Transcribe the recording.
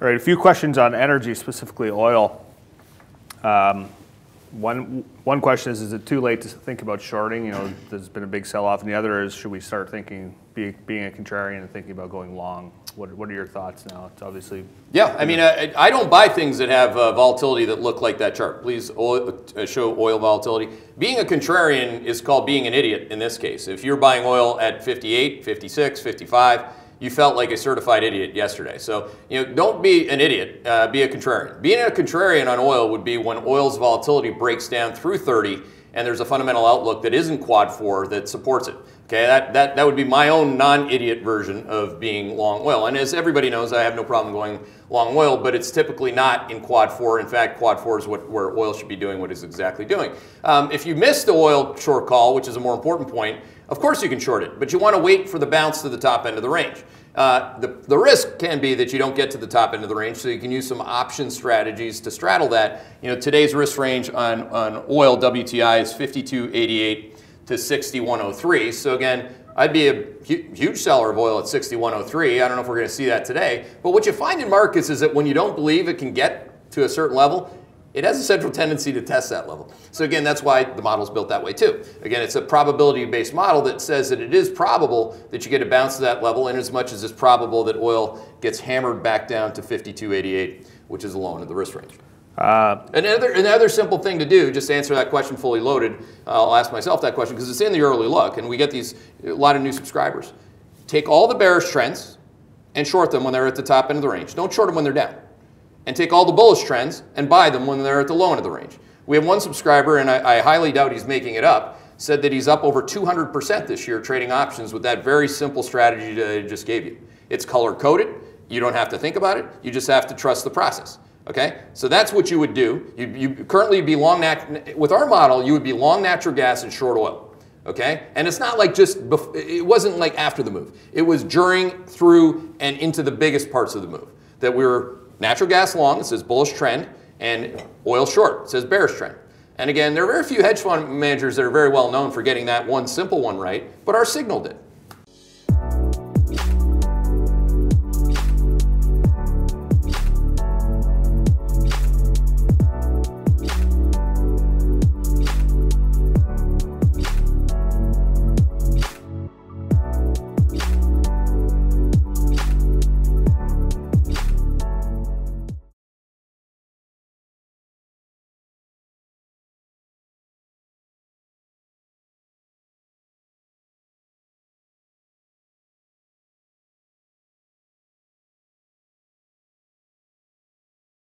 All right, a few questions on energy, specifically oil. One question is it too late to think about shorting? You know, there's been a big sell-off, and the other is, should we start thinking, being a contrarian and thinking about going long? What are your thoughts now? It's obviously... Yeah, I mean, I don't buy things that have volatility that look like that chart. Please show oil volatility. Being a contrarian is called being an idiot in this case. If you're buying oil at 58, 56, 55, you felt like a certified idiot yesterday. So, you know, don't be an idiot, be a contrarian. Being a contrarian on oil would be when oil's volatility breaks down through 30 and there's a fundamental outlook that isn't quad 4 that supports it. Okay, that would be my own non-idiot version of being long oil. And as everybody knows, I have no problem going long oil, but it's typically not in quad 4. In fact, quad 4 is where oil should be doing what it's exactly doing. If you missed the oil short call, which is a more important point, of course you can short it, but you want to wait for the bounce to the top end of the range. The risk can be that you don't get to the top end of the range, so you can use some option strategies to straddle that. You know, today's risk range on oil WTI is 52.88 to 61.03. So again, I'd be a huge seller of oil at 61.03. I don't know if we're going to see that today, but what you find in markets is that when you don't believe it can get to a certain level, it has a central tendency to test that level. So again, that's why the model's built that way too. Again, it's a probability-based model that says that it is probable that you get a bounce to that level in as much as it's probable that oil gets hammered back down to 52.88, which is the low end of the risk range. Another simple thing to do, just to answer that question fully loaded, I'll ask myself that question because it's in the early look and we get a lot of new subscribers. Take all the bearish trends and short them when they're at the top end of the range. Don't short them when they're down. And take all the bullish trends and buy them when they're at the low end of the range. We have one subscriber, and I highly doubt he's making it up, said that he's up over 200% this year trading options with that very simple strategy that I just gave you. It's color-coded. You don't have to think about it. You just have to trust the process. Okay? So that's what you would do. You currently be long, with our model, you would be long natural gas and short oil. Okay? And it's not like it wasn't like after the move. It was during, through, and into the biggest parts of the move that we were natural gas long, it says bullish trend, and oil short, it says bearish trend. And again, there are very few hedge fund managers that are very well known for getting that one simple one right, but our signal did.